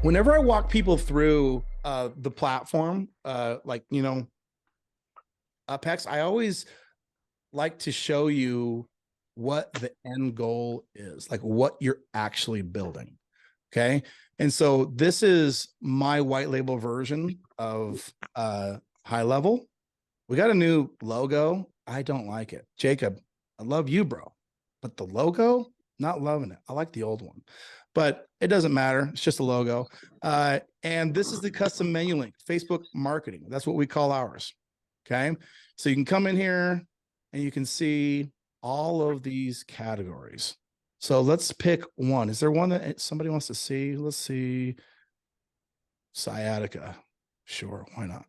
Whenever I walk people through the platform, UpHex, I always like to show you what the end goal is, like what you're actually building. Okay. And so this is my white label version of HighLevel. We got a new logo. I don't like it. Jacob, I love you, bro. But the logo, not loving it. I like the old one, but it doesn't matter. It's just a logo. And this is the custom menu link, Facebook marketing. That's what we call ours. Okay. So you can come in here and you can see all of these categories. So let's pick one. Is there one that somebody wants to see? Let's see. Sciatica. Sure. Why not?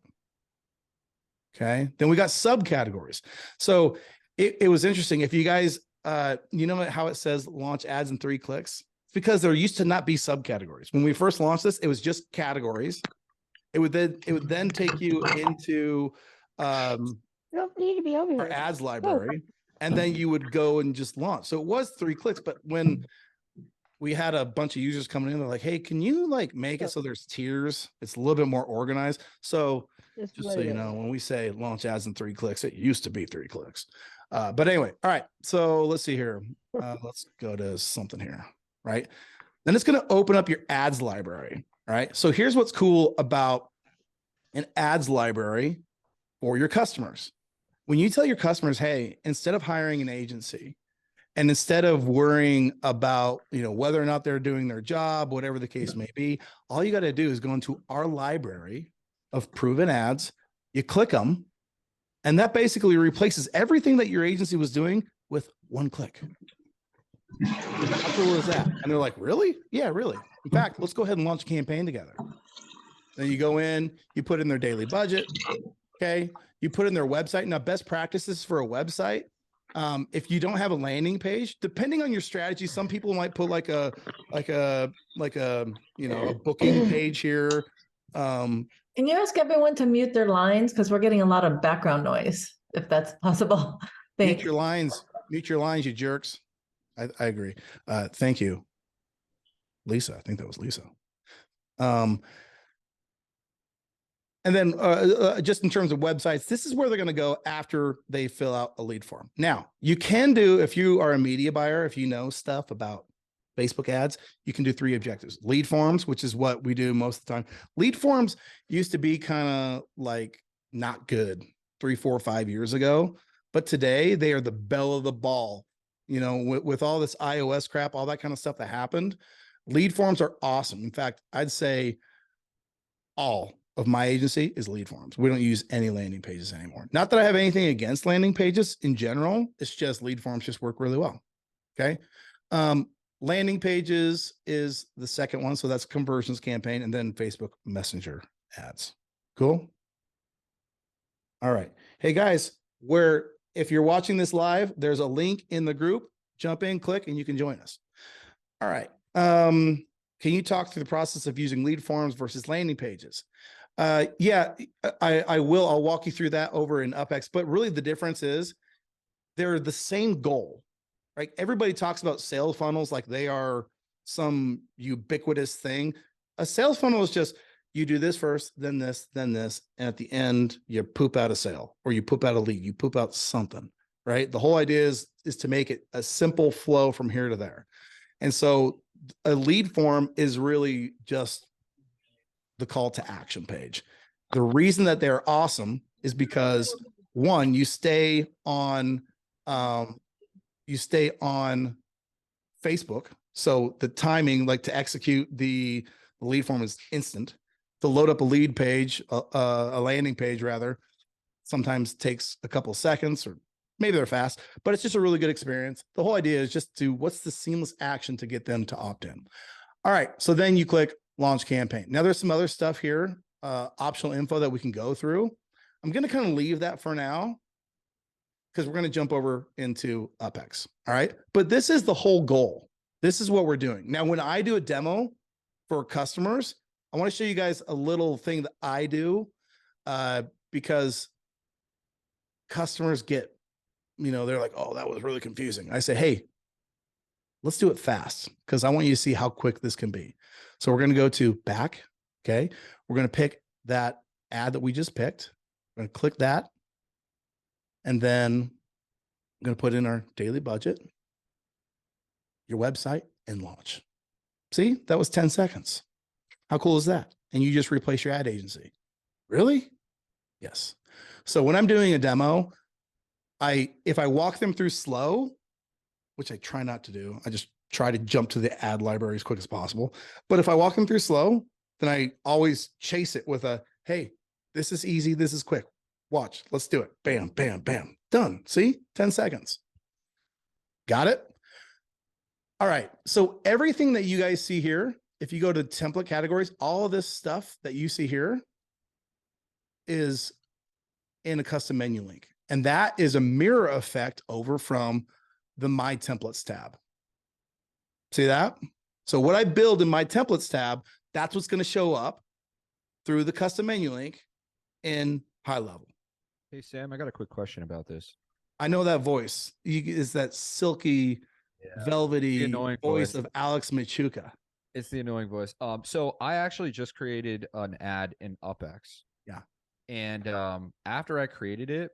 Okay. Then we got subcategories. So it was interesting. If you guys, you know how it says launch ads in 3 clicks? It's because there used to not be subcategories. When we first launched this, it was just categories. It would then take you into You don't need to be over our here. ads library, and then you would go and just launch. So it was 3 clicks, but when we had a bunch of users coming in, they're like, hey, can you like make it so there's tiers? It's a little bit more organized. So just so you know, when we say launch ads in 3 clicks, it used to be 3 clicks. But anyway, all right. So let's see here. Let's go to something here, right? Then it's going to open up your ads library, right? So here's what's cool about an ads library for your customers. When you tell your customers, hey, instead of hiring an agency, and instead of worrying about, whether or not they're doing their job, whatever the case may be, all you got to do is go into our library of proven ads. You click them, and that basically replaces everything that your agency was doing with 1 click. How cool is that? And they're like, really? Yeah, really. In fact, let's go ahead and launch a campaign together. Then you go in, you put in their daily budget. Okay. You put in their website. Now, best practices for a website. If you don't have a landing page, depending on your strategy, some people might put like a booking page here. Can you ask everyone to mute their lines? Because we're getting a lot of background noise, if that's possible. Mute your lines, you jerks. I agree. Thank you. Lisa, I think that was Lisa. And then just in terms of websites, this is where they're going to go after they fill out a lead form. Now, you can do, if you are a media buyer, if you know stuff about Facebook ads, you can do 3 objectives. Lead forms, which is what we do most of the time. Lead forms used to be kind of like not good 3, 4, 5 years ago, but today they are the belle of the ball. With all this iOS crap, all that kind of stuff that happened, lead forms are awesome. In fact, I'd say all of my agency is lead forms. We don't use any landing pages anymore. Not that I have anything against landing pages in general. It's just lead forms just work really well. Okay. Landing pages is the second one. So that's conversions campaign, and then Facebook Messenger ads. Cool. All right. Hey guys, if you're watching this live, there's a link in the group. Jump in, click, and you can join us. All right. Can you talk through the process of using lead forms versus landing pages? Yeah, I will. I'll walk you through that over in UpHex, but really the difference is they're the same goal, right? Everybody talks about sales funnels like they are some ubiquitous thing. A sales funnel is just, you do this first, then this, and at the end, you poop out a sale or you poop out a lead, you poop out something, right? The whole idea is to make it a simple flow from here to there. And so a lead form is really just the call to action page. The reason that they're awesome is because, one, you stay on Facebook. So the timing, like to execute the lead form, is instant. To load up a lead page, a landing page rather, sometimes takes a couple of seconds, or maybe they're fast, but it's just a really good experience. The whole idea is just what's the seamless action to get them to opt in. All right. So then you click launch campaign. Now there's some other stuff here, optional info that we can go through. I'm going to kind of leave that for now because we're going to jump over into UpHex. All right. But this is the whole goal. This is what we're doing. Now, when I do a demo for customers, I want to show you guys a little thing that I do because customers get, they're like, oh, that was really confusing. I say, hey, Let's do it fast because I want you to see how quick this can be. So we're going to go to back. Okay. We're going to pick that ad that we just picked. We're going to click that. And then I'm going to put in our daily budget, your website, and launch. See, that was 10 seconds. How cool is that? And you just replace your ad agency. Really? Yes. So when I'm doing a demo, if I walk them through slow, which I try not to do, I just try to jump to the ad library as quick as possible. But if I walk them through slow, then I always chase it with a, hey, this is easy. This is quick. Watch. Let's do it. Bam, bam, bam. Done. See? 10 seconds. Got it? All right. So everything that you guys see here, if you go to template categories, all of this stuff that you see here is in a custom menu link. And that is a mirror effect over from the My Templates tab. See that? So what I build in My Templates tab, that's what's going to show up through the custom menu link in HighLevel. Hey, Sam, I got a quick question about this. I know that voice is that silky, velvety annoying voice voice of Alex Machuca. It's the annoying voice. So I actually just created an ad in UpX. Yeah. And after I created it,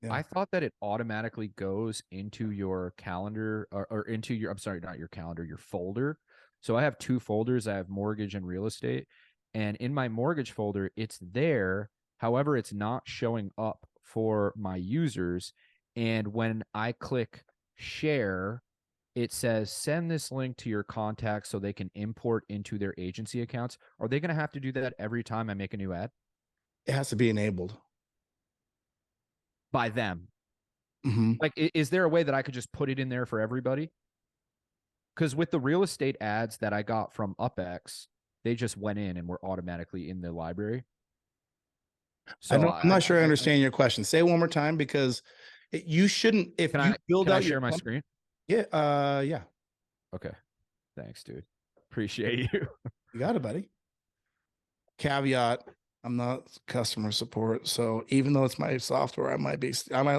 Yeah. I thought that it automatically goes into your calendar or into your, I'm sorry, not your calendar, your folder. So I have two folders. I have mortgage and real estate. And in my mortgage folder, it's there. However, it's not showing up for my users. And when I click share, it says, send this link to your contacts so they can import into their agency accounts. Are they going to have to do that every time I make a new ad? It has to be enabled By them. Mm-hmm. Like, is there a way that I could just put it in there for everybody? Because with the real estate ads that I got from UpX, they just went in and were automatically in the library. So I'm not sure I understand your question. Say it one more time because you shouldn't. If can you build out I share your my screen? Yeah. Yeah. Okay. Thanks, dude. Appreciate you. You got it, buddy. Caveat: I'm not customer support, so even though it's my software, I might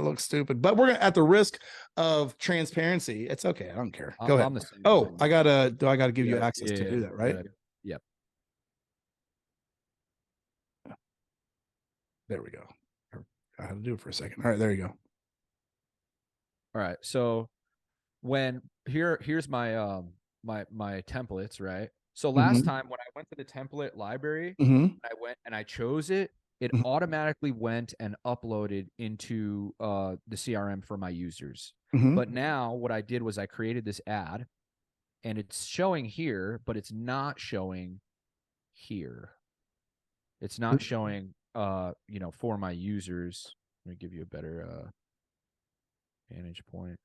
look stupid. But we're at the risk of transparency. It's okay. I don't care. Go ahead. Oh, I gotta give you access to do that, right? Yep. There we go. I had to do it for a second. All right, there you go. All right. So when here's my my templates, right? So last time when I went to the template library, I went and I chose it, it automatically went and uploaded into the CRM for my users. But now what I did was I created this ad and it's showing here, but it's not showing here. It's not showing for my users. Let me give you a better vantage point.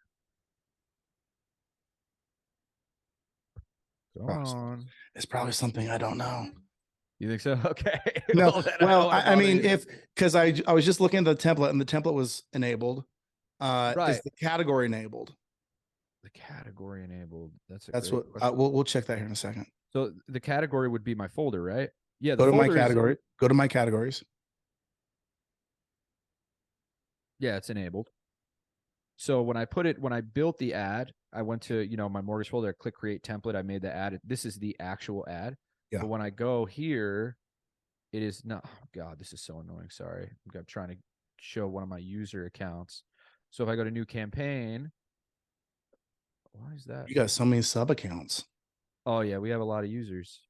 Go on. It's probably something I don't know. You think so? Okay. No. Well, I mean, because I was just looking at the template and the template was enabled. Right. Is the category enabled? The category enabled. That's what we'll check that here in a second. So the category would be my folder, right? Yeah. Go to my category. Go to my categories. Yeah, it's enabled. So when I built the ad, I went to, my mortgage folder, I click create template. I made the ad. This is the actual ad. Yeah. But when I go here, it is not, oh God, this is so annoying. Sorry. I'm trying to show one of my user accounts. So if I go to new campaign, why is that? You got so many sub accounts. Oh yeah. We have a lot of users.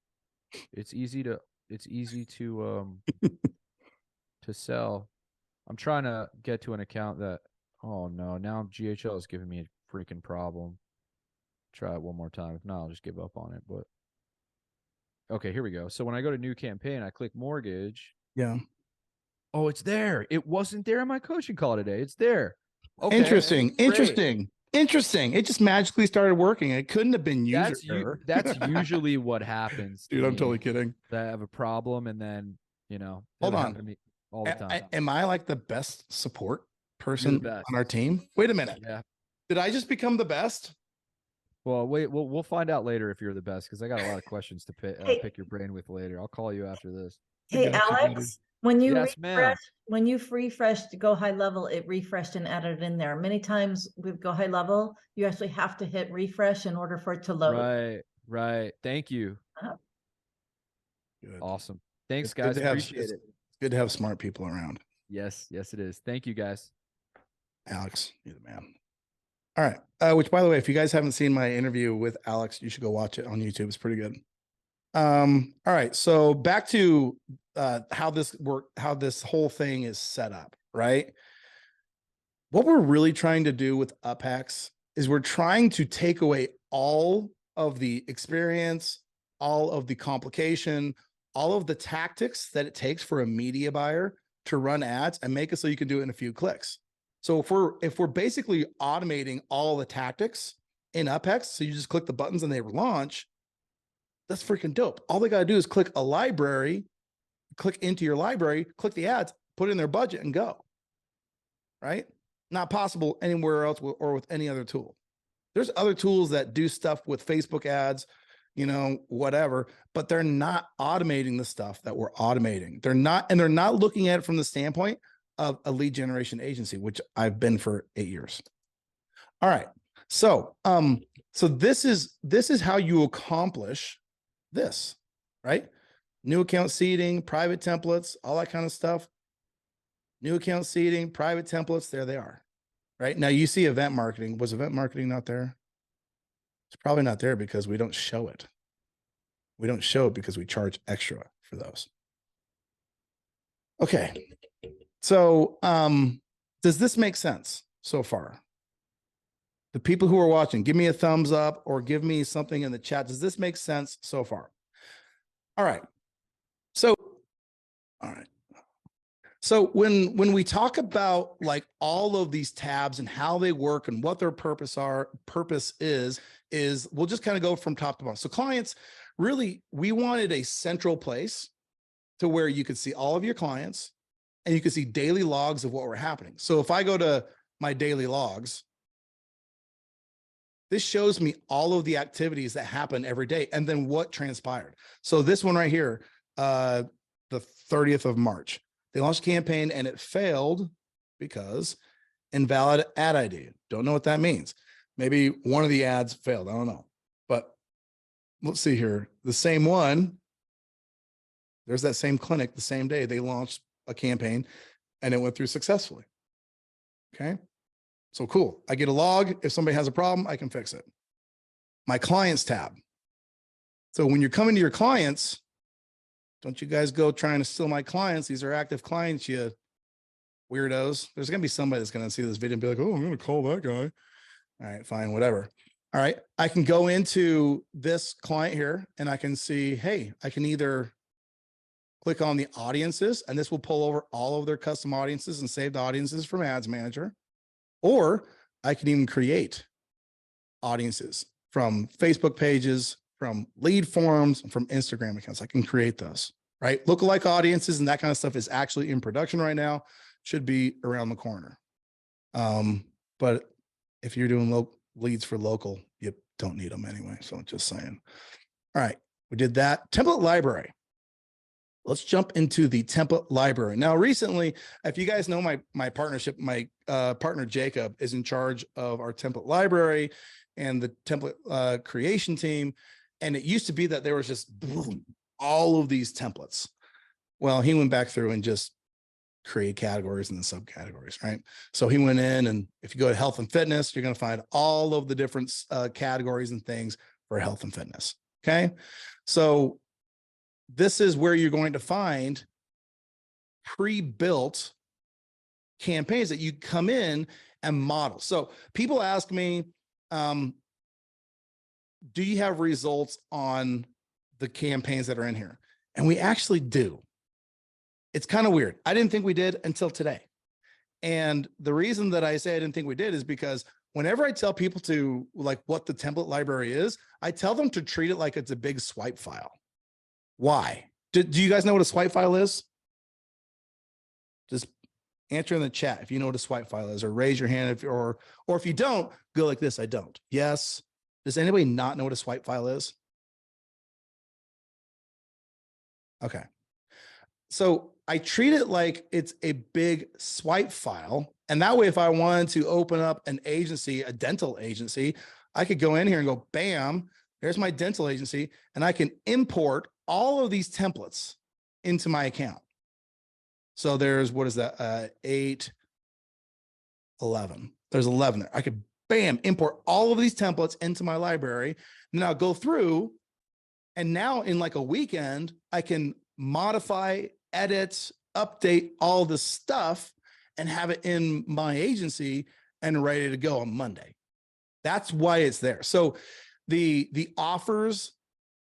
It's easy to to sell. I'm trying to get to an account that, oh no, now GHL is giving me a freaking problem. Try it one more time. If not, I'll just give up on it. But okay, here we go. So when I go to new campaign, I click mortgage. Yeah. Oh, it's there. It wasn't there in my coaching call today. It's there. Okay. Interesting. It just magically started working. It couldn't have been user error. That's usually what happens. Dude, I'm totally kidding. I have a problem and then, hold on. To me all the time. Am I like the best support person on our team? Wait a minute. Yeah. Did I just become the best? Well, wait, we'll find out later if you're the best because I got a lot of questions to pick your brain with later. I'll call you after this. Hey, Alex, When you Yes, ma'am. refresh, when you refreshed Go High Level, it refreshed and added in there. Many times with Go High Level, you actually have to hit refresh in order for it to load. Right, right. Thank you. Good. Awesome. Thanks, It's good guys. to have- Appreciate it's it. good to have smart people around. Yes, yes, it is. Thank you, guys. Alex, you're the man. All right. Which, by the way, if you guys haven't seen my interview with Alex, you should go watch it on YouTube. It's pretty good. All right. So back to how this how this whole thing is set up, right? What we're really trying to do with UpHex is we're trying to take away all of the experience, all of the complication, all of the tactics that it takes for a media buyer to run ads and make it so you can do it in a few clicks. So if we're basically automating all the tactics in UpHex, so you just click the buttons and they launch, that's freaking dope. All they got to do is click a library, click into your library, click the ads, put in their budget and go. Right? Not possible anywhere else or with any other tool. There's other tools that do stuff with Facebook ads, you know, whatever, but they're not automating the stuff that we're automating. They're not looking at it from the standpoint of a lead generation agency, which I've been for 8 years. All right. So, so this is how you accomplish this, right? New account seeding, private templates, all that kind of stuff. New account seeding, private templates, there they are. Right now, you see event marketing. Was event marketing not there? It's probably not there because we don't show it. We don't show it because we charge extra for those. Okay. So, does this make sense so far? The people who are watching, give me a thumbs up or give me something in the chat. Does this make sense so far? All right. So, all right. So when we talk about like all of these tabs and how they work and what their purpose is we'll just kind of go from top to bottom. So clients, really, we wanted a central place to where you could see all of your clients and you could see daily logs of what were happening. So if I go to my daily logs, this shows me all of the activities that happen every day and then what transpired. So this one right here, the 30th of March. They launched a campaign and it failed because invalid ad ID. Don't know what that means. Maybe one of the ads failed. I don't know. But let's see here. The same one, there's that same clinic the same day they launched a campaign and it went through successfully. Okay. So cool. I get a log. If somebody has a problem, I can fix it. My clients tab. So when you're coming to your clients, don't you guys go trying to steal my clients. These are active clients, you weirdos. There's going to be somebody that's going to see this video and be like, oh, I'm going to call that guy. All right, fine, whatever. All right. I can go into this client here and I can see, hey, I can either click on the audiences and this will pull over all of their custom audiences and save the audiences from Ads Manager. Or I can even create audiences from Facebook pages, from lead forms, from Instagram accounts. I can create those, right? Lookalike audiences and that kind of stuff is actually in production right now, should be around the corner. But if you're doing leads for local, you don't need them anyway. So just saying. All right, we did that. Template library. Let's jump into the template library. Now, recently, if you guys know my partnership, my partner Jacob is in charge of our template library and the template creation team. And it used to be that there was just boom, all of these templates. Well, he went back through and just create categories and then subcategories, right? So he went in, and if you go to health and fitness, you're going to find all of the different categories and things for health and fitness. Okay. So this is where you're going to find pre-built campaigns that you come in and model. So people ask me, do you have results on the campaigns that are in here? And we actually do. It's kind of weird. I didn't think we did until today. And the reason that I say I didn't think we did is because whenever I tell people to like what the template library is, I tell them to treat it like it's a big swipe file. Why? Do you guys know what a swipe file is? Just answer in the chat if you know what a swipe file is, or raise your hand or if you don't, go like this. I don't. Yes. Does anybody not know what a swipe file is? Okay. So I treat it like it's a big swipe file. And that way, if I wanted to open up an agency, a dental agency, I could go in here and go, bam, there's my dental agency. And I can import all of these templates into my account. So there's, what is that? 8, 11. There's 11 there. I could, bam, import all of these templates into my library. And then I'll go through. And now in like a weekend, I can modify, edit, update all this stuff and have it in my agency and ready to go on Monday. That's why it's there. So the offers,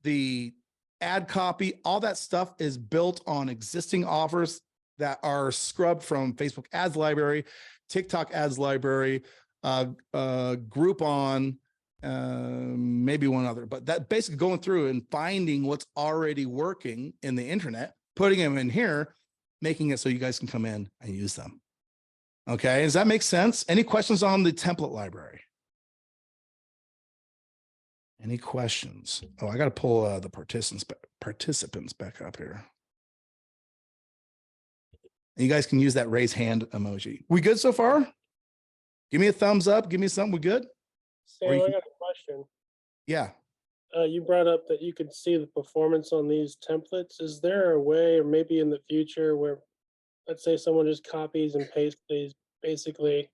the ad copy, all that stuff is built on existing offers that are scrubbed from Facebook ads library, TikTok ads library, Groupon, maybe one other, but that basically going through and finding what's already working in the internet, putting them in here, making it so you guys can come in and use them. Okay, does that make sense? Any questions on the template library? Any questions? Oh, I got to pull the participants back up here. You guys can use that raise hand emoji. We good so far? Give me a thumbs up. Give me something. We good? Sam, I got a question. Yeah. You brought up that you could see the performance on these templates. Is there a way, or maybe in the future, where, let's say someone just copies and pastes these basically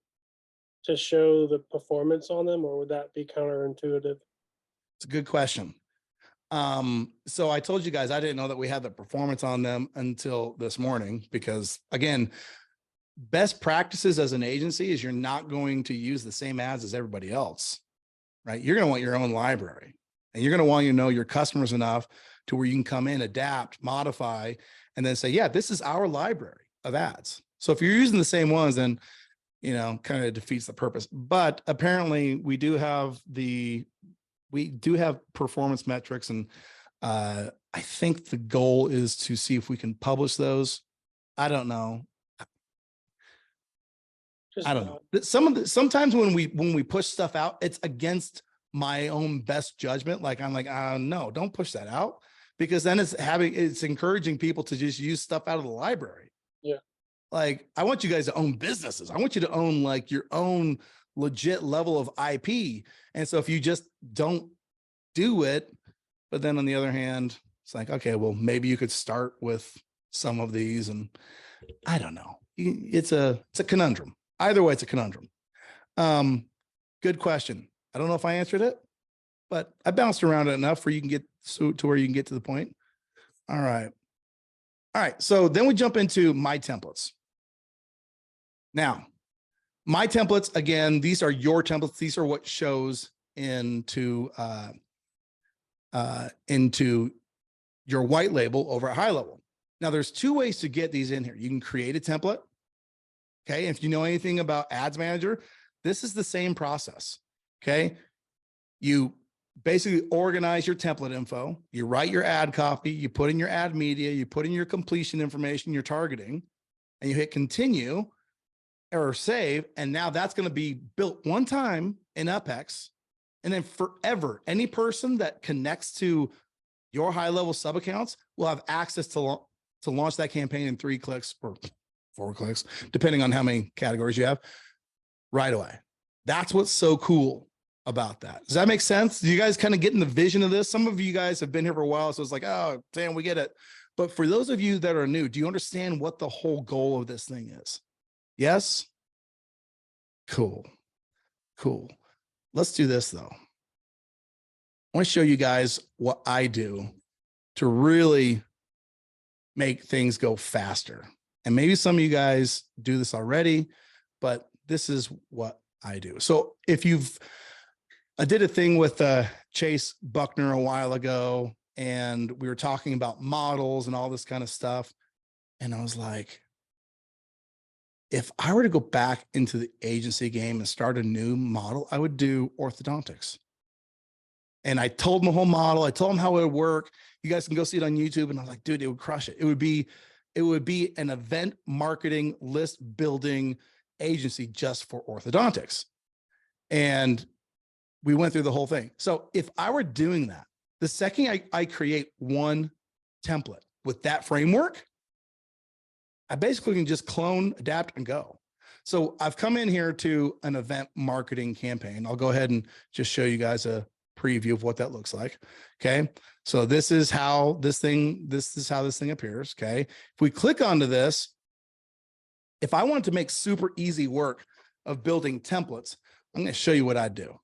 to show the performance on them, or would that be counterintuitive? It's a good question. So I told you guys, I didn't know that we had the performance on them until this morning, because again, best practices as an agency is you're not going to use the same ads as everybody else, right? You're going to want your own library, and you're going to want to know your customers enough to where you can come in, adapt, modify, and then say, yeah, this is our library of ads. So if you're using the same ones, then, you know, kind of defeats the purpose. But apparently we do have performance metrics, and I think the goal is to see if we can publish those. I don't know. I don't know. Sometimes when we push stuff out, it's against my own best judgment. Like I'm like, no, don't push that out, because then it's encouraging people to just use stuff out of the library. Yeah. Like I want you guys to own businesses. I want you to own like your own legit level of IP. And so if you just don't do it, but then on the other hand, it's like, okay, well, maybe you could start with some of these, and I don't know. It's a conundrum. Either way, it's a conundrum. Good question. I don't know if I answered it, but I bounced around it enough where you can get to where you can get to the point. All right. All right. So then we jump into my templates. Now, my templates, again, these are your templates. These are what shows into your white label over at HighLevel. Now, there's two ways to get these in here. You can create a template. Okay. If you know anything about Ads Manager, this is the same process. Okay. You basically organize your template info. You write your ad copy, you put in your ad media, you put in your completion information, your targeting, and you hit continue or save. And now that's going to be built one time in UpHex. And then forever, any person that connects to your HighLevel sub accounts will have access to launch that campaign in 3 clicks or 4 clicks, depending on how many categories you have, right away. That's what's so cool about that. Does that make sense? Do you guys kind of get in the vision of this? Some of you guys have been here for a while, so it's like, oh, damn, we get it. But for those of you that are new, do you understand what the whole goal of this thing is? Yes? Cool. Cool. Let's do this though. I want to show you guys what I do to really make things go faster. And maybe some of you guys do this already, but this is what I do. So if I did a thing with Chase Buckner a while ago, and we were talking about models and all this kind of stuff. And I was like, if I were to go back into the agency game and start a new model, I would do orthodontics. And I told them the whole model. I told them how it would work. You guys can go see it on YouTube. And I was like, dude, it would crush it. It would be an event marketing list building agency just for orthodontics. And we went through the whole thing. So if I were doing that, the second I create one template with that framework, I basically can just clone, adapt, and go. So I've come in here to an event marketing campaign. I'll go ahead and just show you guys a preview of what that looks like. Okay. So this is how this thing appears. Okay. If we click onto this, if I wanted to make super easy work of building templates, I'm going to show you what I do.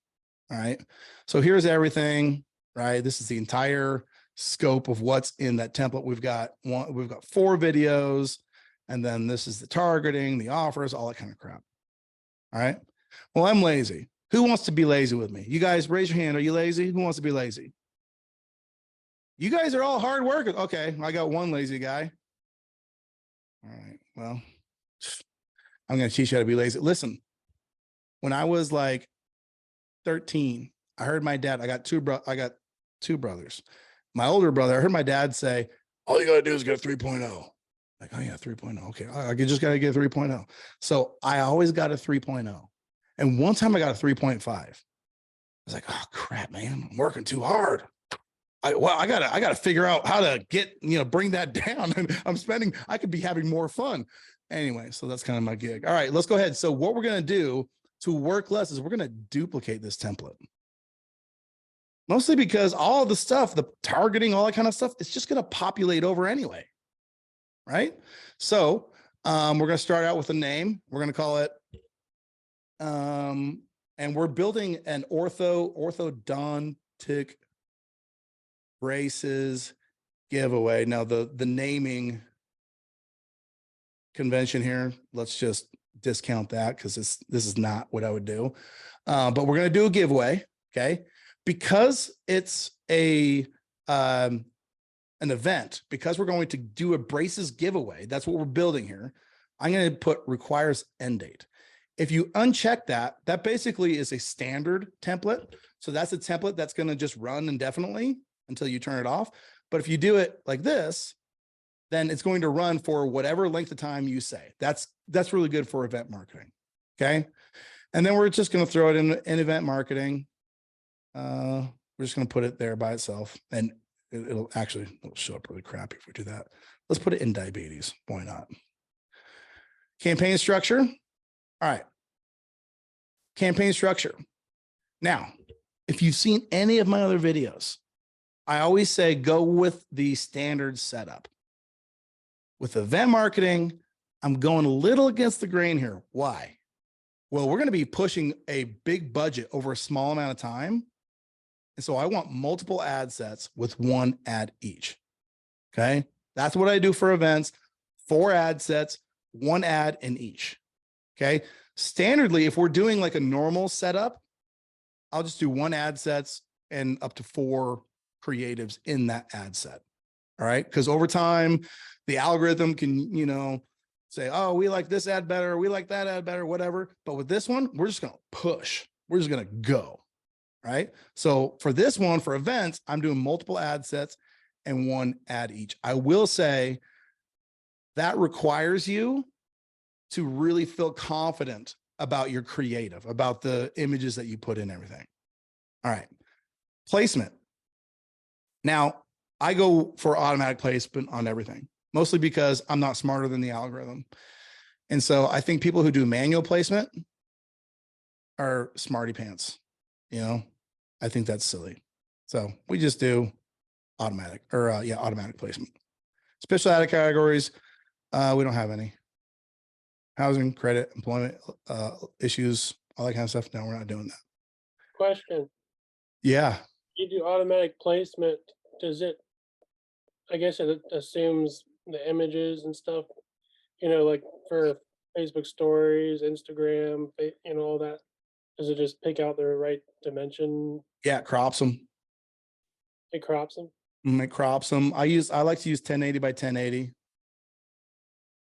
All right. So here's everything, right? This is the entire scope of what's in that template. We've got 4 videos, and then this is the targeting, the offers, all that kind of crap. All right. Well, I'm lazy. Who wants to be lazy with me? You guys raise your hand. Are you lazy? Who wants to be lazy? You guys are all hard workers. Okay. I got one lazy guy. All right. Well, I'm going to teach you how to be lazy. Listen, when I was like 13, I heard my dad, I got two brothers. My older brother, I heard my dad say, all you got to do is get a 3.0. Like, oh yeah, 3.0. Okay. I just got to get a 3.0. So I always got a 3.0. And one time I got a 3.5. I was like, oh crap, man, I'm working too hard. I gotta figure out how to get, bring that down. And I could be having more fun. Anyway, so that's kind of my gig. All right, let's go ahead. So what we're going to do to work less is we're going to duplicate this template. Mostly because all the stuff, the targeting, all that kind of stuff, it's just going to populate over anyway. Right? So we're going to start out with a name. We're going to call it, and we're building an orthodontic braces giveaway. Now the naming convention here, let's just discount that because this is not what I would do. But we're going to do a giveaway. Okay. Because it's an event, because we're going to do a braces giveaway, that's what we're building here. I'm going to put requires end date. If you uncheck that, that basically is a standard template. So that's a template that's going to just run indefinitely until you turn it off. But if you do it like this, then it's going to run for whatever length of time you say. That's really good for event marketing. Okay. And then we're just going to throw it in event marketing. We're just going to put it there by itself, and it'll show up really crappy if we do that. Let's put it in diabetes. Why not? Campaign structure. All right. Campaign structure. Now, if you've seen any of my other videos, I always say go with the standard setup. With event marketing, I'm going a little against the grain here. Why? Well, we're going to be pushing a big budget over a small amount of time. And so I want multiple ad sets with 1 ad each. Okay. That's what I do for events. 4 ad sets, 1 ad in each. Okay. Standardly, if we're doing like a normal setup, I'll just do 1 ad sets and up to 4 creatives in that ad set. All right. Because over time, the algorithm can, say, oh, we like this ad better. We like that ad better, whatever. But with this one, we're just going to push. We're just going to go. Right. So for this one, for events, I'm doing multiple ad sets and 1 ad each. I will say that requires you to really feel confident about your creative, about the images that you put in everything. All right. Placement. Now, I go for automatic placement on everything, mostly because I'm not smarter than the algorithm. And so I think people who do manual placement are smarty pants. I think that's silly. So we just do automatic placement. Special added categories. We don't have any. Housing, credit, employment issues, all that kind of stuff. No, we're not doing that. Question. Yeah. You do automatic placement. Does it, I guess it assumes the images and stuff, like for Facebook stories, Instagram, all that. Does it just pick out the right dimension? Yeah, it crops them. It crops them? It crops them. I like to use 1080 by 1080.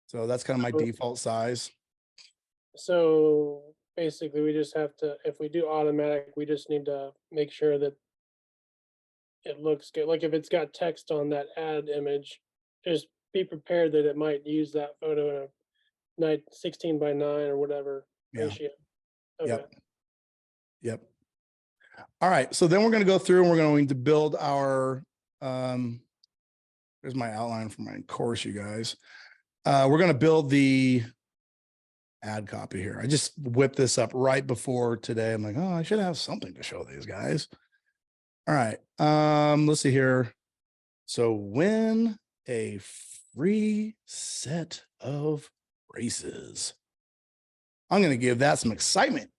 So that's kind of my default size. So basically we just have to, if we do automatic, we just need to make sure that it looks good. Like if it's got text on that ad image, just be prepared that it might use that photo in a 16 by 9 or whatever ratio. Okay. Yep. All right. So then we're going to go through and we're going to build our, there's my outline for my course, you guys. We're going to build the ad copy here. I just whipped this up right before today. I'm like, oh, I should have something to show these guys. All right. Let's see here. So win a free set of braces. I'm going to give that some excitement.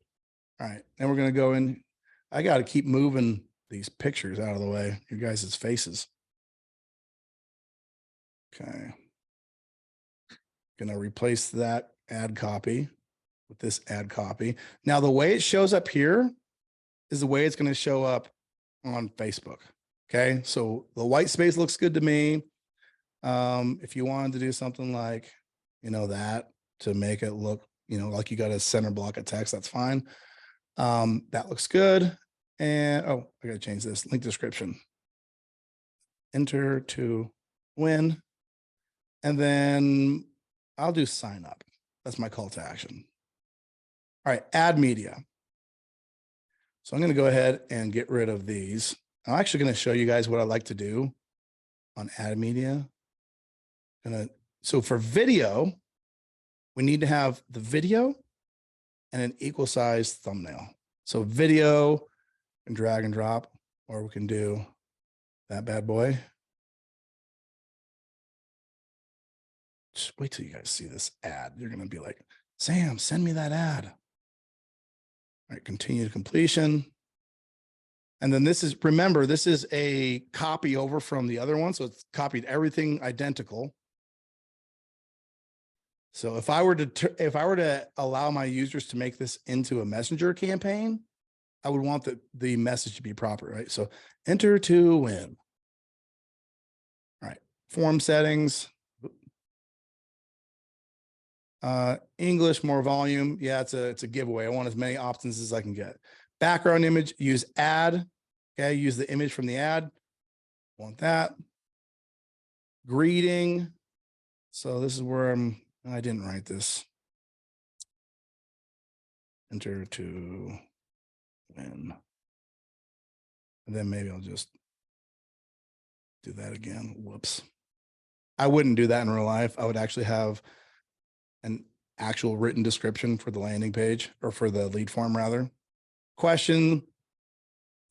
All right. Then we're going to go in. I got to keep moving these pictures out of the way. You guys' faces. Okay. Going to replace that ad copy with this ad copy. Now, the way it shows up here is the way it's going to show up on Facebook. Okay. So the white space looks good to me. If you wanted to do something like, that to make it look, like you got a center block of text, that's fine. That looks good. And, I got to change this link description. Enter to win. And then I'll do sign up. That's my call to action. All right, add media. So I'm going to go ahead and get rid of these. I'm actually going to show you guys what I like to do on add media. So for video, we need to have the video and an equal size thumbnail. So video and drag and drop, or we can do that bad boy. Just wait till you guys see this ad. You're going to be like, Sam, send me that ad. All right, continue to completion. And then this is, remember, this is a copy over from the other one. So it's copied everything identical. So if I were to allow my users to make this into a messenger campaign, I would want the message to be proper, right? So enter to win. All right, form settings. English, more volume. Yeah, it's a giveaway. I want as many options as I can get. Background image, use ad. Okay, use the image from the ad. Want that. Greeting. So this is where I didn't write this. Enter to win. And then maybe I'll just do that again. Whoops. I wouldn't do that in real life. I would actually have an actual written description for the landing page, or for the lead form rather. Question,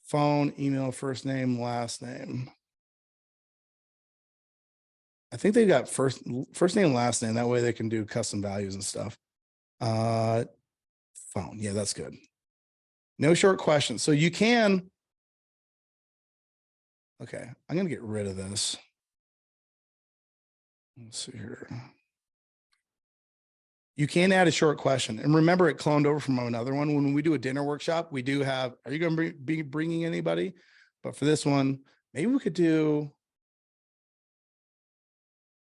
phone, email, first name, last name. I think they got first name, last name. That way they can do custom values and stuff. Phone. Yeah, that's good. No short questions. So you can. Okay, I'm going to get rid of this. Let's see here. You can add a short question. And remember, it cloned over from another one. When we do a dinner workshop, we do have, are you going to be bringing anybody? But for this one, maybe we could do,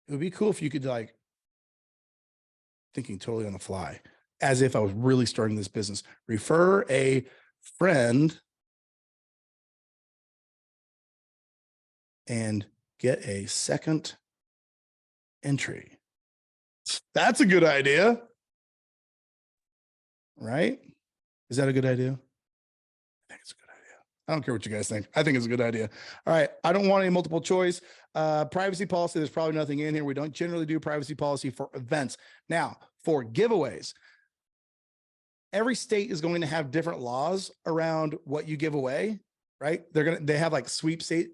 it would be cool if you could, like, thinking totally on the fly, as if I was really starting this business. Refer a friend and get a second entry. That's a good idea. Right? Is that a good idea? I think it's a good idea. I don't care what you guys think. I think it's a good idea. All right. I don't want any multiple choice. Privacy policy, there's probably nothing in here. We don't generally do privacy policy for events. Now, for giveaways, every state is going to have different laws around what you give away, right? They have like sweepstake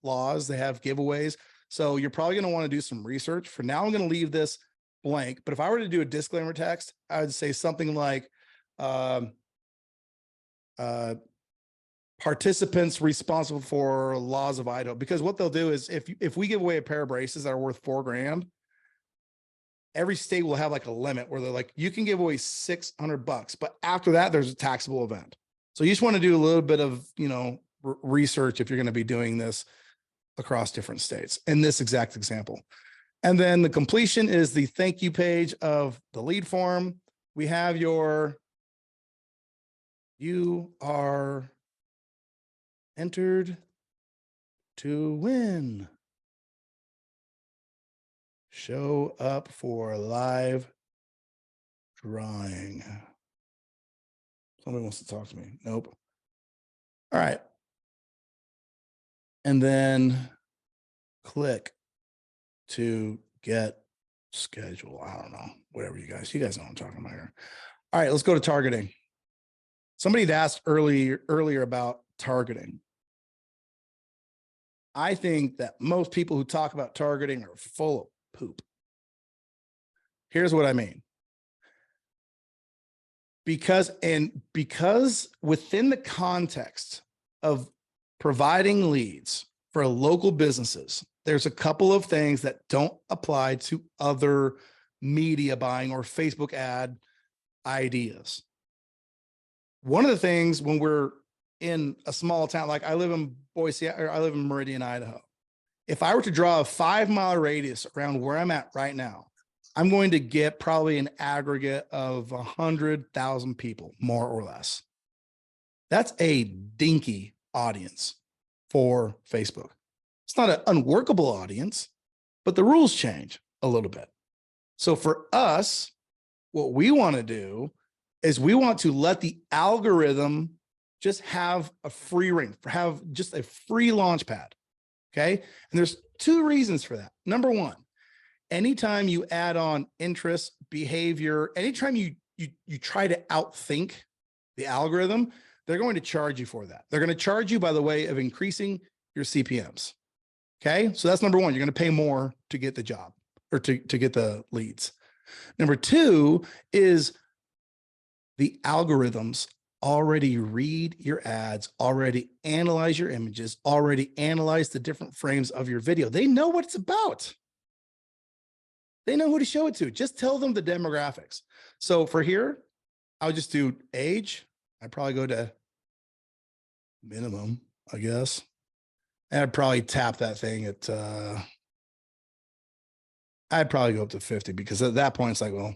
laws. They have giveaways. So you're probably going to want to do some research. For now, I'm going to leave this blank, but if I were to do a disclaimer text, I would say something like, participants responsible for laws of Idaho, because what they'll do is if we give away a pair of braces that are worth $4,000, every state will have like a limit where they're like, you can give away $600, but after that, there's a taxable event. So you just want to do a little bit of, research if you're going to be doing this across different states in this exact example. And then the completion is the thank you page of the lead form. We have you are entered to win. Show up for live drawing. Somebody wants to talk to me. Nope. All right. And then click to get schedule. I don't know, whatever you guys know what I'm talking about here. All right, let's go to targeting. Somebody had asked earlier about targeting. I think that most people who talk about targeting are full of poop. Here's what I mean. Because within the context of providing leads for local businesses, there's a couple of things that don't apply to other media buying or Facebook ad ideas. One of the things when we're in a small town, like I live in Boise, or I live in Meridian, Idaho. If I were to draw a 5-mile radius around where I'm at right now, I'm going to get probably an aggregate of 100,000 people, more or less. That's a dinky audience for Facebook. It's not an unworkable audience, but the rules change a little bit. So for us, what we want to do is we want to let the algorithm just have a free reign, have just a free launch pad. Okay. And there's 2 reasons for that. Number one, anytime you add on interest, behavior, anytime you try to outthink the algorithm, they're going to charge you for that. They're going to charge you by the way of increasing your CPMs. Okay. So that's number one. You're going to pay more to get the job or to get the leads. Number 2 is the algorithms already read your ads, already analyze your images, already analyze the different frames of your video. They know what it's about. They know who to show it to. Just tell them the demographics. So for here, I would just do age. I'd probably go to minimum, I guess. And I'd probably tap that thing at, I'd probably go up to 50 because at that point, it's like, well,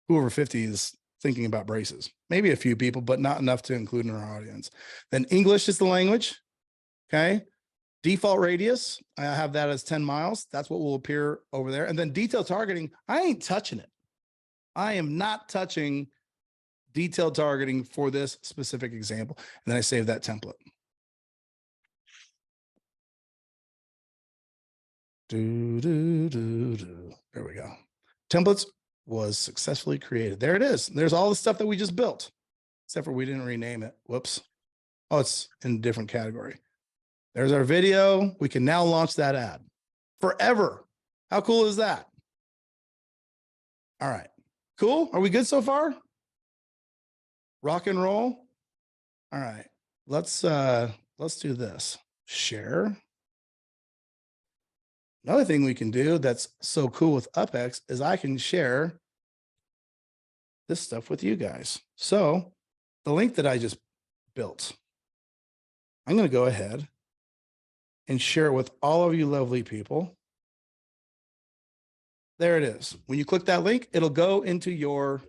who over 50 is thinking about braces? Maybe a few people, but not enough to include in our audience. Then English is the language. Okay. Default radius, I have that as 10 miles. That's what will appear over there. And then detailed targeting, I ain't touching it. I am not touching detailed targeting for this specific example. And then I save that template. There we go. Templates was successfully created. There it is. There's all the stuff that we just built, except for we didn't rename it. Whoops. Oh, it's in a different category. There's our video. We can now launch that ad forever. How cool is that? All right. Cool. Are we good so far? Rock and roll. All right. Let's do this. Share. Another thing we can do that's so cool with UpHex is I can share this stuff with you guys. So the link that I just built, I'm going to go ahead and share it with all of you lovely people. There it is. When you click that link, it'll go into your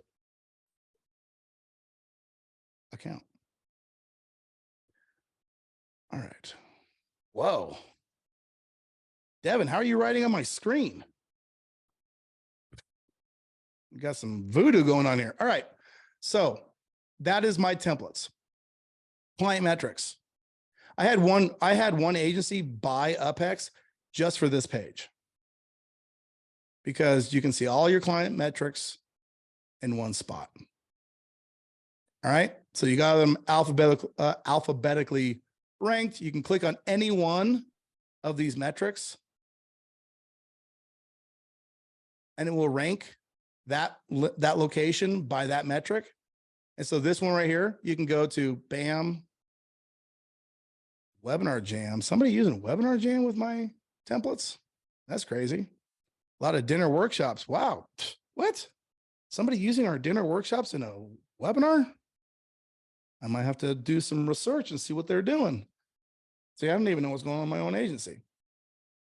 account. All right. Whoa. Devin, how are you writing on my screen? We got some voodoo going on here. All right. So that is my templates. Client metrics. I had one agency buy UpHex just for this page because you can see all your client metrics in one spot. All right. So you got them alphabetically ranked. You can click on any one of these metrics and it will rank that location by that metric. And so this one right here, you can go to BAM, Webinar Jam. Somebody using Webinar Jam with my templates? That's crazy. A lot of dinner workshops. Wow. What? Somebody using our dinner workshops in a webinar? I might have to do some research and see what they're doing. See, I don't even know what's going on in my own agency.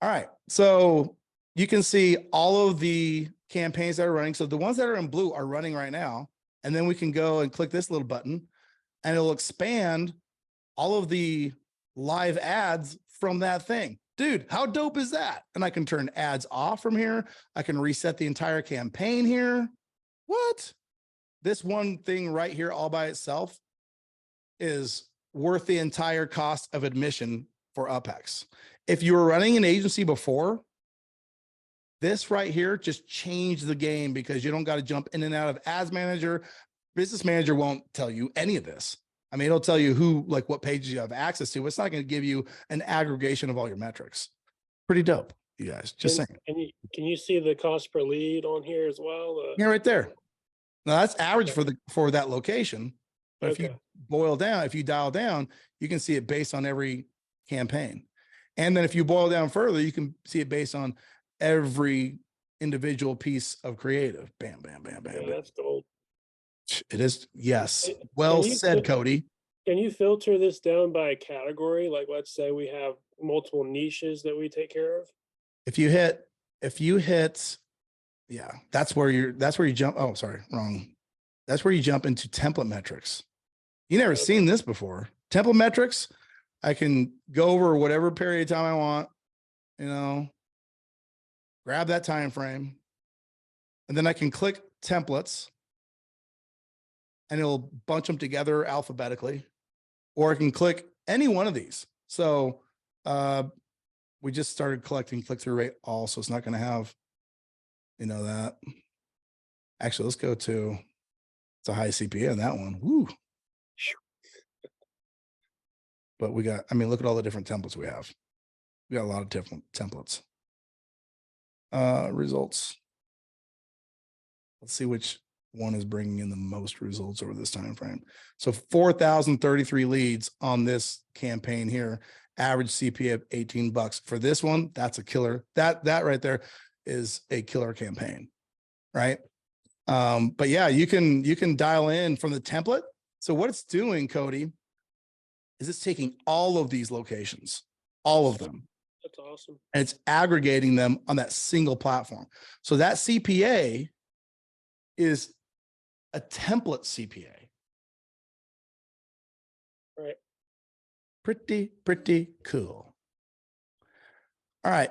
All right. So you can see all of the campaigns that are running. So the ones that are in blue are running right now. And then we can go and click this little button and it'll expand all of the live ads from that thing. Dude, how dope is that? And I can turn ads off from here. I can reset the entire campaign here. What? This one thing right here all by itself is worth the entire cost of admission for UpHex. If you were running an agency before, This right here just changed the game because you don't got to jump in and out of Ads Manager. Business Manager won't tell you any of this. I mean, it'll tell you who, like what pages you have access to. It's not going to give you an aggregation of all your metrics. Pretty dope, you guys. Just saying. Can you see the cost per lead on here as well? Yeah, right there. Now that's average for that location. But if you if you dial down, you can see it based on every campaign. And then if you boil down further, you can see it based on every individual piece of creative. Bam, bam, bam, bam. Yeah, bam. that's gold. It is. Yes. Well said, Cody. Can you filter this down by category? Like, let's say we have multiple niches that we take care of. If you hit, yeah, that's where you jump. Oh, sorry, wrong. That's where you jump into template metrics. You never seen this before. Template metrics. I can go over whatever period of time I want, you know, grab that time frame, and then I can click templates and it'll bunch them together alphabetically, or I can click any one of these. So we just started collecting click-through rate all, so it's not going to have, you know, that. Actually, let's go to, it's a high CPA on that one. Woo. But we got, I mean, look at all the different templates we have. We got a lot of different templates. Results. Let's see which one is bringing in the most results over this time frame. So 4,033 leads on this campaign here, average CPA of $18 for this one. That's a killer. That right there is a killer campaign, right? But yeah, you can dial in from the template. So what it's doing, Cody, is it's taking all of these locations, all of them. That's awesome. And it's aggregating them on that single platform. So that CPA is a template CPA. Right. Pretty cool. All right.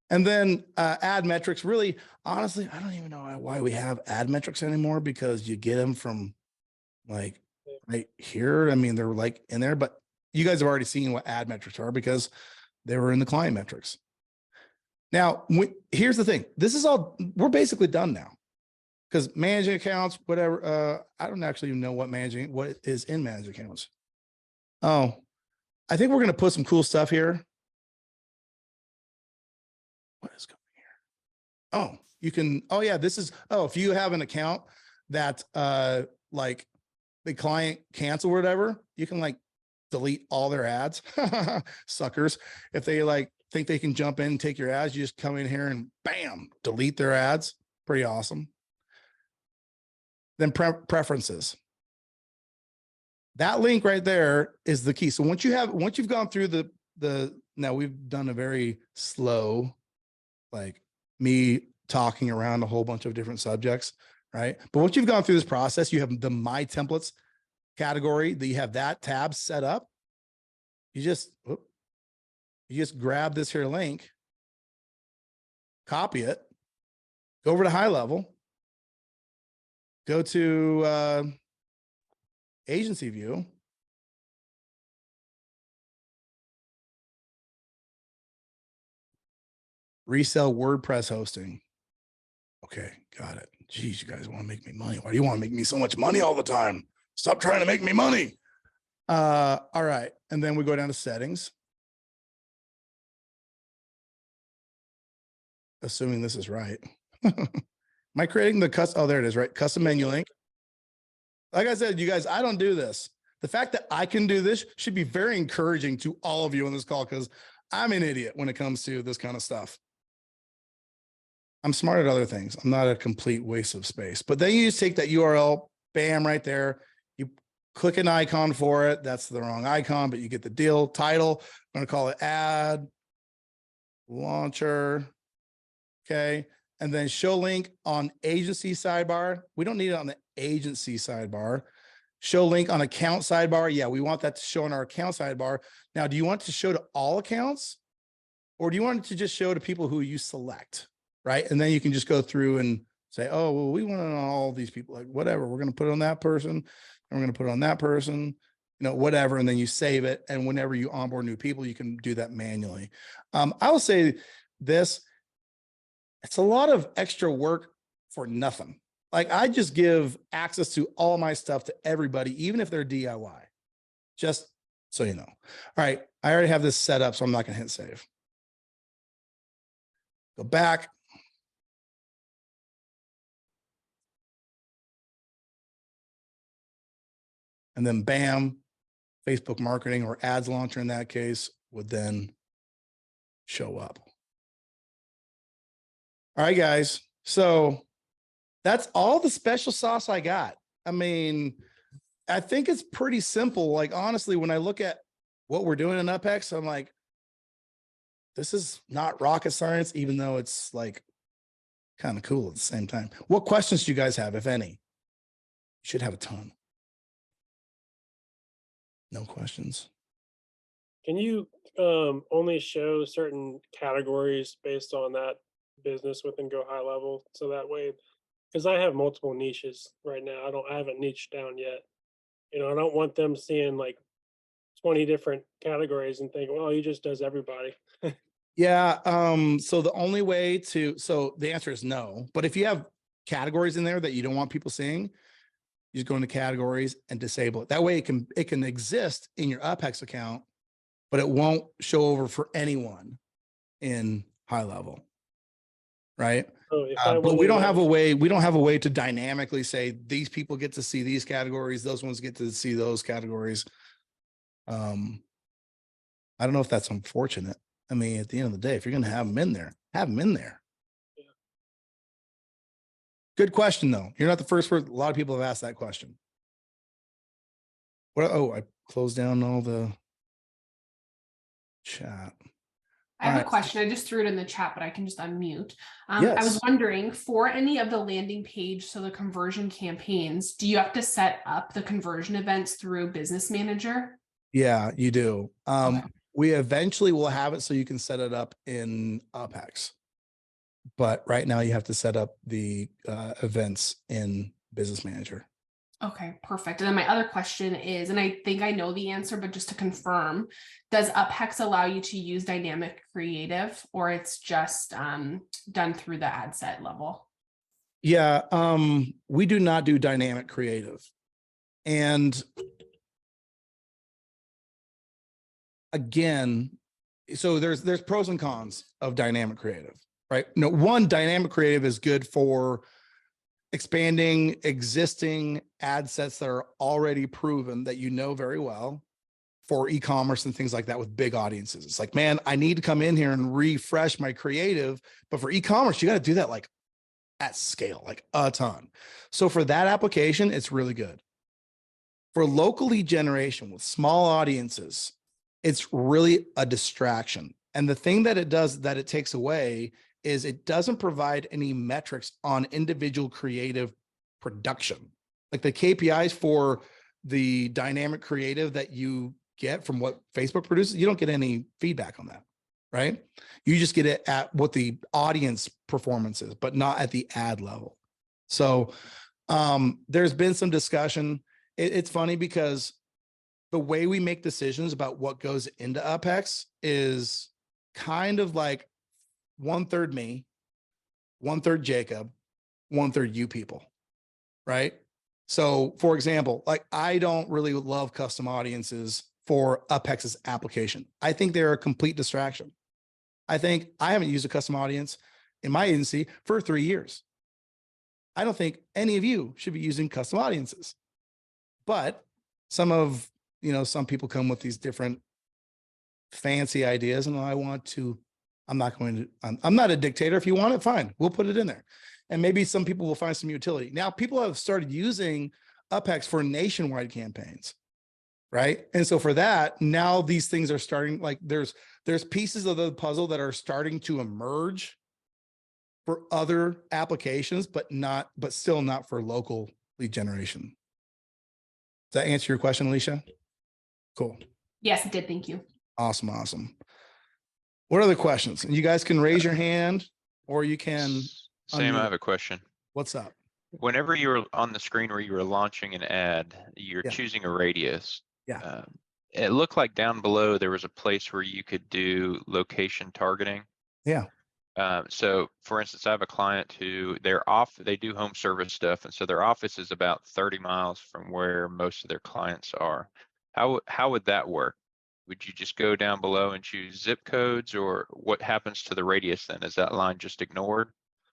And then ad metrics, really, honestly, I don't even know why we have ad metrics anymore, because you get them from like right here. I mean, they're like in there, but you guys have already seen what ad metrics are because they were in the client metrics. Now, here's the thing. This is all, we're basically done now, because managing accounts, whatever, I don't actually even know what is in managing accounts. Oh, I think we're going to put some cool stuff here. What is going here? Oh, you can, oh yeah, this is, oh, if you have an account that like the client cancel or whatever, you can like delete all their ads. Suckers. If they like think they can jump in and take your ads, you just come in here and bam, delete their ads. Pretty awesome. Then preferences. That link right there is the key. So once you've gone through now we've done a very slow, like me talking around a whole bunch of different subjects, right? But once you've gone through this process, you have the My Templates category, that you have that tab set up. You just grab this here link, copy it, go over to HighLevel, go to agency view. Resell WordPress hosting. Okay, got it. Geez, you guys want to make me money. Why do you want to make me so much money all the time? Stop trying to make me money. All right. And then we go down to settings. Assuming this is right. Am I creating the oh, there it is, right? Custom menu link. Like I said, you guys, I don't do this. The fact that I can do this should be very encouraging to all of you on this call, because I'm an idiot when it comes to this kind of stuff. I'm smart at other things. I'm not a complete waste of space. But then you just take that URL, bam, right there. You click an icon for it. That's the wrong icon, but you get the deal. Title, I'm going to call it ad launcher. Okay. And then show link on agency sidebar. We don't need it on the agency sidebar. Show link on account sidebar. Yeah, we want that to show on our account sidebar. Now, do you want it to show to all accounts, or do you want it to just show to people who you select, right? And then you can just go through and say, oh, well, we want it on all these people, like whatever. We're going to put it on that person, and we're going to put it on that person, you know, whatever. And then you save it. And whenever you onboard new people, you can do that manually. I will say this. it's a lot of extra work for nothing. Like I just give access to all my stuff to everybody, even if they're DIY, just so you know. All right. I already have this set up, so I'm not going to hit save. Go back. And then bam, Facebook marketing or ads launcher in that case would then show up. All right, guys. So that's all the special sauce I got. I mean, I think it's pretty simple. Like, honestly, when I look at what we're doing in UpHex, I'm like, this is not rocket science, even though it's like kind of cool at the same time. What questions do you guys have, if any? You should have a ton. No questions. Can you only show certain categories based on that business within Go High Level? So that way, because I have multiple niches right now. I haven't niched down yet. You know, I don't want them seeing like 20 different categories and think, well, he just does everybody. Yeah. So the only way so the answer is no. But if you have categories in there that you don't want people seeing, you just go into categories and disable it. That way it can exist in your UpHex account, but it won't show over for anyone in High Level. Right. But we don't have a way to dynamically say these people get to see these categories, those ones get to see those categories. I don't know if that's unfortunate. I mean, at the end of the day, if you're going to have them in there, have them in there. Yeah. Good question, though. You're not the first person. A lot of people have asked that question. What? Oh, I closed down all the chat. I have a question. I just threw it in the chat, but I can just unmute. Yes. I was wondering, for any of the landing page, so the conversion campaigns, do you have to set up the conversion events through Business Manager? Yeah, you do. Okay. We eventually will have it so you can set it up in UpHex. But right now you have to set up the events in Business Manager. Okay, perfect. And then my other question is, and I think I know the answer, but just to confirm, does UpHex allow you to use dynamic creative, or it's just done through the ad set level? Yeah, we do not do dynamic creative. And again, so there's pros and cons of dynamic creative, right? No, one, dynamic creative is good for expanding existing ad sets that are already proven that you know very well for e-commerce and things like that with big audiences. It's like, man, I need to come in here and refresh my creative, but for e-commerce, you got to do that like at scale, like a ton. So for that application, it's really good. For local lead generation with small audiences, it's really a distraction. And the thing that it does that it takes away is it doesn't provide any metrics on individual creative production. Like the KPIs for the dynamic creative that you get from what Facebook produces, you don't get any feedback on that, right? You just get it at what the audience performance is, but not at the ad level. So there's been some discussion. It's funny because the way we make decisions about what goes into UpHex is kind of like 1/3 me, 1/3 Jacob, 1/3 you people, right? So for example, like I don't really love custom audiences for UpHex's application. I think they're a complete distraction. I think I haven't used a custom audience in my agency for 3 years. I don't think any of you should be using custom audiences, but some people come with these different fancy ideas and I'm not a dictator. If you want it, fine. We'll put it in there. And maybe some people will find some utility. Now people have started using UpHex for nationwide campaigns, right? And so for that, now these things are starting, like there's pieces of the puzzle that are starting to emerge for other applications, but still not for local lead generation. Does that answer your question, Alicia? Cool. Yes, it did. Thank you. Awesome. What other questions? And you guys can raise your hand or you can. Sam, I have a question. What's up? Whenever you were on the screen where you were launching an ad, you're choosing a radius. Yeah. It looked like down below there was a place where you could do location targeting. Yeah. So for instance, I have a client who they do home service stuff. And so their office is about 30 miles from where most of their clients are. How would that work? Would you just go down below and choose zip codes, or what happens to the radius then? Is that line just ignored?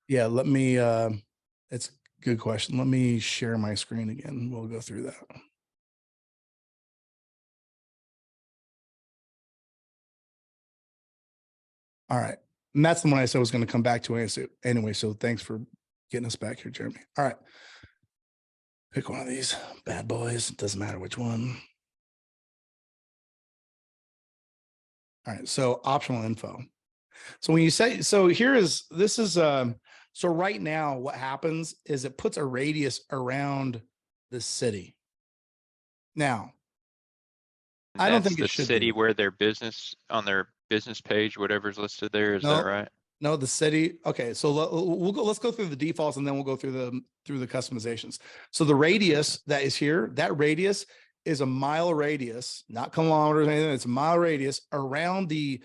Yeah, let me, it's a good question. Let me share my screen again. We'll go through that. All right. And that's the one I said was going to come back to anyway. So thanks for getting us back here, Jeremy. All right. Pick one of these bad boys. It doesn't matter which one. All right. So optional info. So when you say, so so right now what happens is it puts a radius around the city. Now, I don't think it the should city do. where their business on their business page, whatever's listed there. Is that No, right? no, the city. Okay, so let's go through the defaults and then we'll go through the customizations. So the radius that is here, that radius is a mile radius, not kilometers or anything. It's a mile radius around the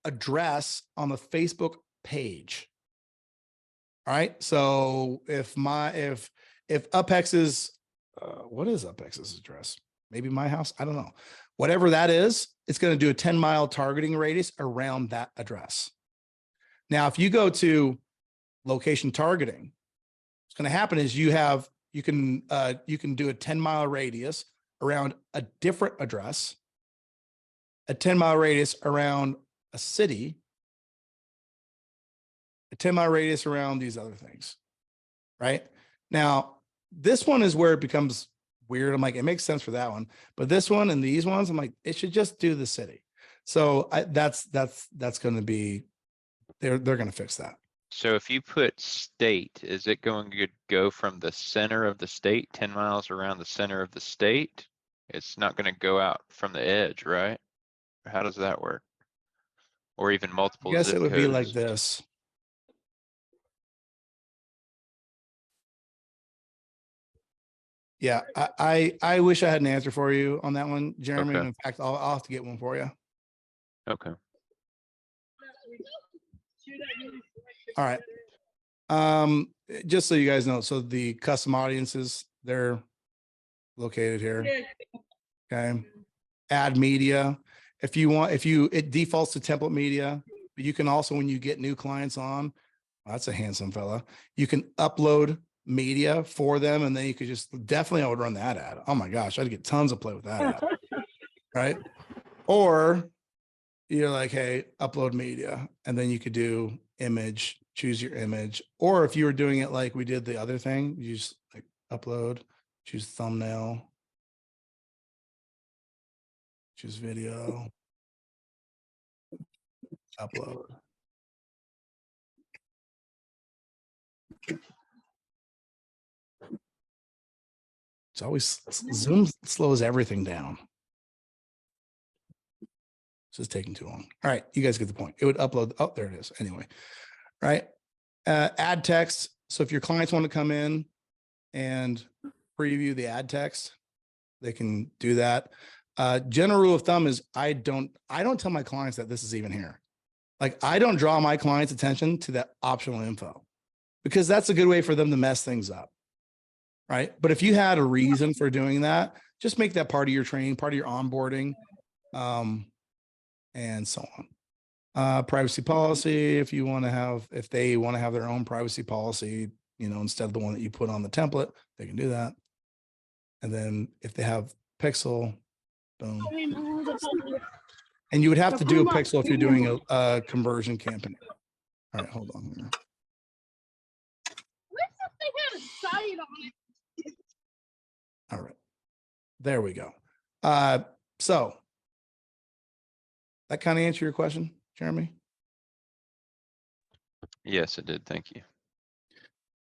address on the Facebook page. All right. So if UpHex is what is UpHex's address? Maybe my house. I don't know. Whatever that is, it's going to do a 10-mile targeting radius around that address. Now, if you go to location targeting, what's going to happen is you can do a 10-mile radius around a different address, a 10-mile radius around a city, a 10-mile radius around these other things. Right now, this one is where it becomes weird. I'm like, it makes sense for that one, but this one and these ones, I'm like, it should just do the city. So that's going to be, they're going to fix that. So if you put state, is it going to go from the center of the state, 10 miles around the center of the state? It's not going to go out from the edge, right? How does that work? Or even I multiple guess zip it would be like codes? this. Yeah, I wish I had an answer for you on that one, Jeremy. Okay. In fact, I'll have to get one for you. Okay. All right. Just so you guys know, so the custom audiences, they're located here. Okay. Add media. If you want, it defaults to template media, but you can also, when you get new clients on, that's a handsome fella, you can upload media for them. And then you could definitely, I would run that ad. Oh my gosh, I'd get tons of play with that ad. Right. Or you're like, hey, upload media. And then you could do image, choose your image. Or if you were doing it like we did the other thing, you just like upload, choose thumbnail, choose video, upload. It's always Zoom slows everything down. This is taking too long. All right, you guys get the point. It would upload. Oh, there it is. Anyway, right. Add text. So if your clients want to come in and preview the ad text, they can do that. General rule of thumb is I don't tell my clients that this is even here. Like I don't draw my clients' attention to that optional info because that's a good way for them to mess things up. Right. But if you had a reason for doing that, just make that part of your training, part of your onboarding, and so on. Privacy policy, if they want to have their own privacy policy, instead of the one that you put on the template, they can do that. And then if they have pixel, boom. And you would have to do a pixel if you're doing a conversion campaign. All right, hold on here. All right, there we go. So that kind of answer your question, Jeremy? Yes, it did. Thank you.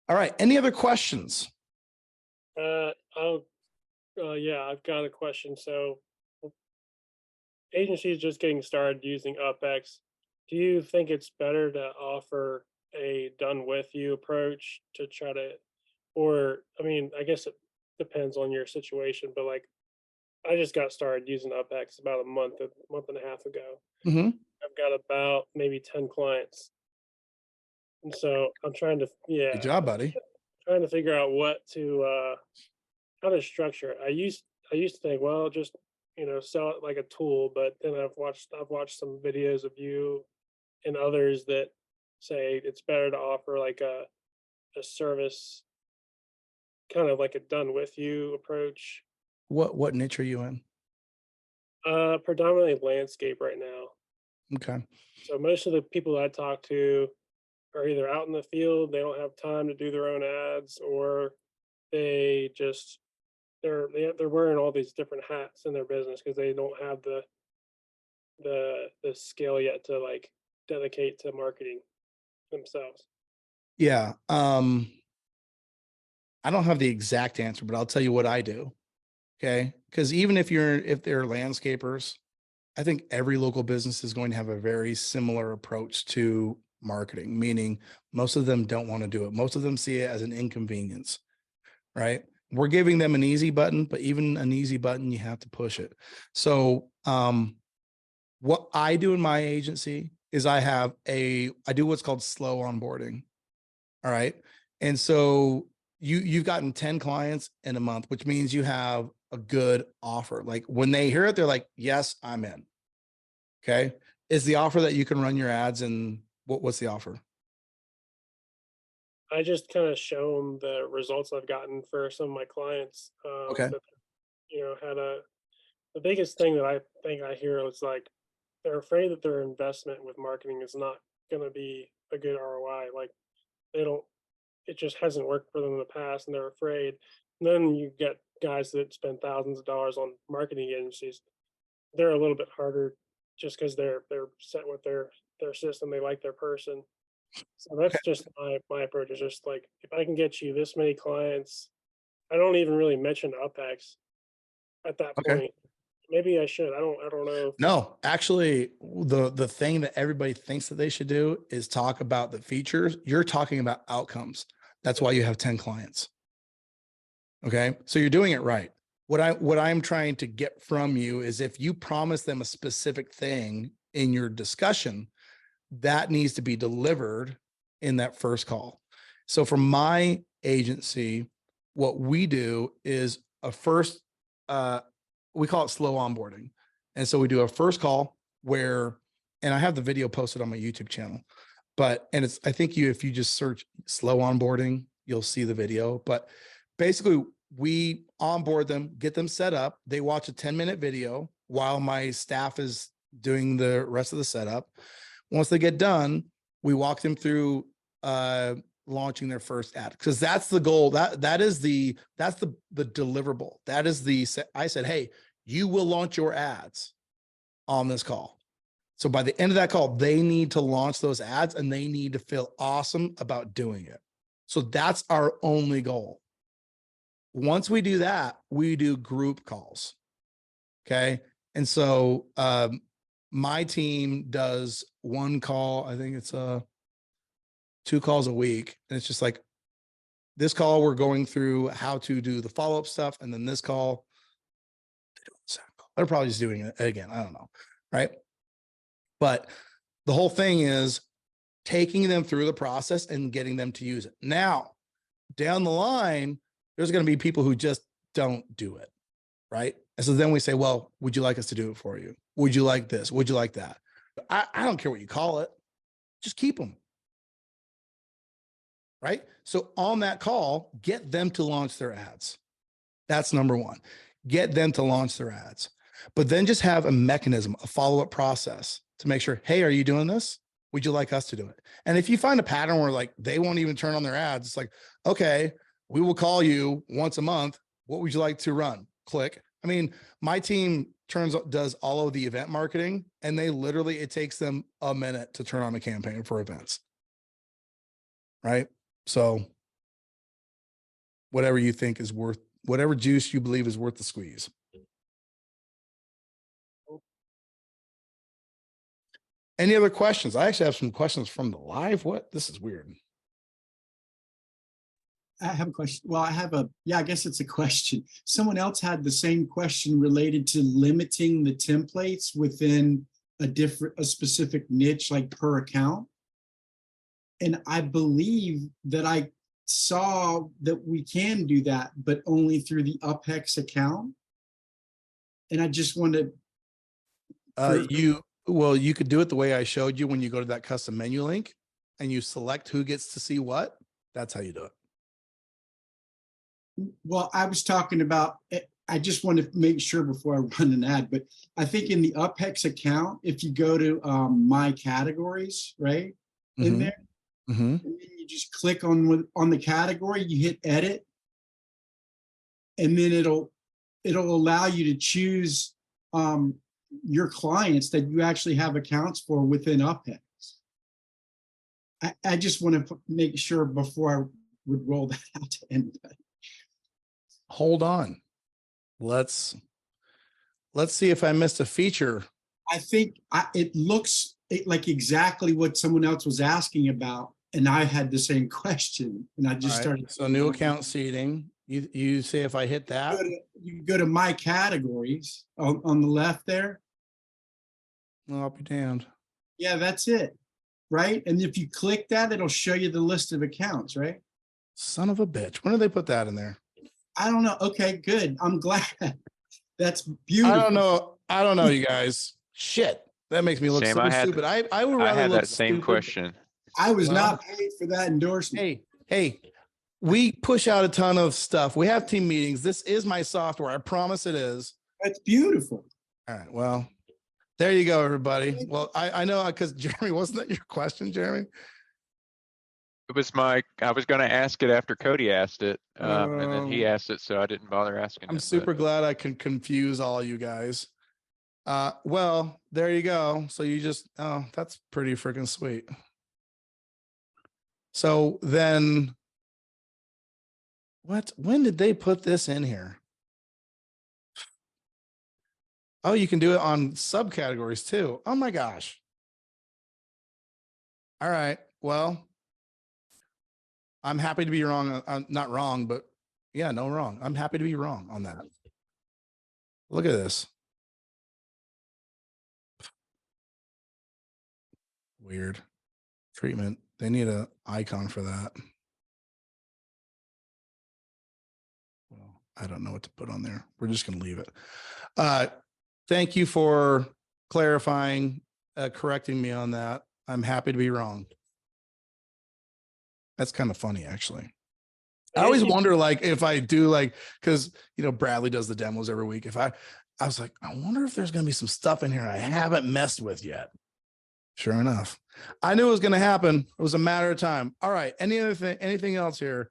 All right. Any other questions? Yeah, I've got a question. So agency is just getting started using UpEx. Do you think it's better to offer a done with you approach to try to, or, I mean, I guess it depends on your situation, but like, I just got started using UpEx about a month and a half ago. Mm-hmm. I've got about maybe 10 clients. And so I'm trying to, yeah, Good job, buddy. trying to figure out what to, how to structure it. I used to think, well, just, sell it like a tool, but then I've watched some videos of you and others that say it's better to offer like a service, kind of like a done with you approach. What niche are you in? Predominantly landscape right now. Okay. So most of the people I talk to are either out in the field, they don't have time to do their own ads, or they just they're wearing all these different hats in their business because they don't have the skill yet to like dedicate to marketing themselves. Yeah. I don't have the exact answer, but I'll tell you what I do. Okay. Because even if they're landscapers, I think every local business is going to have a very similar approach to marketing, meaning most of them don't want to do it. Most of them see it as an inconvenience, right? We're giving them an easy button, but even an easy button, you have to push it. So, what I do in my agency is I do what's called slow onboarding. All right. And so you've gotten 10 clients in a month, which means you have a good offer. Like when they hear it, they're like, yes, I'm in. Okay. Is the offer that you can run your ads, and what's the offer? I just kind of show them the results I've gotten for some of my clients. Okay. That, the biggest thing that I think I hear is like, they're afraid that their investment with marketing is not going to be a good ROI. Like it just hasn't worked for them in the past and they're afraid. And then you get guys that spend thousands of dollars on marketing agencies. They're a little bit harder just because they're set with their system. They like their person. So that's just my approach, is just like, if I can get you this many clients, I don't even really mention UpHex at that Okay. point. Maybe I should. I don't know. No, actually, the thing that everybody thinks that they should do is talk about the features. You're talking about outcomes. That's why you have 10 clients. Okay. So you're doing it right. What I'm trying to get from you is, if you promise them a specific thing in your discussion, that needs to be delivered in that first call. So for my agency, what we do is a first, we call it slow onboarding. And so we do a first call where, and I have the video posted on my YouTube channel, and I think if you just search slow onboarding, you'll see the video. But basically we onboard them, get them set up. They watch a 10-minute video while my staff is doing the rest of the setup. Once they get done, we walk them through launching their first ad, because that's the goal. That's the deliverable. I said, hey, you will launch your ads on this call. So by the end of that call, they need to launch those ads and they need to feel awesome about doing it. So that's our only goal. Once we do that, we do group calls. Okay. And so my team does one call. I think it's 2 calls a week. And it's just like, this call, we're going through how to do the follow-up stuff. And then this call, they're probably just doing it again. I don't know. Right. But the whole thing is taking them through the process and getting them to use it. Now, down the line, there's going to be people who just don't do it. Right. And so then we say, well, would you like us to do it for you? Would you like this? Would you like that? I don't care what you call it. Just keep them. Right. So on that call, get them to launch their ads. That's number one. Get them to launch their ads. But then just have a mechanism, a follow-up process to make sure, hey, are you doing this? Would you like us to do it? And if you find a pattern where like they won't even turn on their ads, it's like, okay, we will call you once a month. What would you like to run? Click. I mean, my team does all of the event marketing, and it takes them a minute to turn on a campaign for events. Right. So whatever you think is worth, whatever juice you believe is worth the squeeze. Any other questions? I actually have some questions from the live. This is weird. I have a question. Well, I guess it's a question. Someone else had the same question related to limiting the templates within a specific niche, like per account. And I believe that I saw that we can do that, but only through the UpHex account. And I just wanted you could do it the way I showed you when you go to that custom menu link and you select who gets to see what. That's how you do it. well, I was talking about, I just want to make sure before I run an ad, but I think in the UpHex account, if you go to my categories, right, in there, and then you just click on the category, you hit edit, and then it'll allow you to choose your clients that you actually have accounts for within UpHex. I just want to make sure before I would roll that out to anybody. Hold on. Let's see if I missed a feature. I think it looks like exactly what someone else was asking about, and I had the same question, and I just started. So new account seating. You say if I hit that, you go to my categories on the left there. well, I'll be damned. Yeah, that's it, right? And if you click that, it'll show you the list of accounts, right? Son of a bitch. When did they put that in there? I don't know. Okay, good. I'm glad. That's beautiful. I don't know, you guys. Shit. That makes me look Sam, so stupid. I would rather I had look that same stupid. question. I was Well, not paid for that endorsement. Hey, we push out a ton of stuff. We have team meetings. This is my software. I promise it is. That's beautiful. All right. Well, there you go, everybody. Well, I know because Jeremy, wasn't that your question, Jeremy? It was I was going to ask it after Cody asked it, and then he asked it, so I didn't bother asking. I'm super glad I can confuse all you guys. Well, there you go. So you just, oh, that's pretty freaking sweet. So then when did they put this in here? Oh, you can do it on subcategories too. Oh my gosh. All right. Well, I'm happy to be wrong. I'm not wrong, but yeah, no wrong. I'm happy to be wrong on that. Look at this. Weird treatment. They need an icon for that. Well, I don't know what to put on there. We're just going to leave it. Thank you for clarifying, correcting me on that. I'm happy to be wrong. That's kind of funny, actually. I always wonder, like, if I do, like, because, you know, Bradley does the demos every week. I was like, I wonder if there's going to be some stuff in here I haven't messed with yet. Sure enough, I knew it was going to happen. It was a matter of time. All right. Anything else here?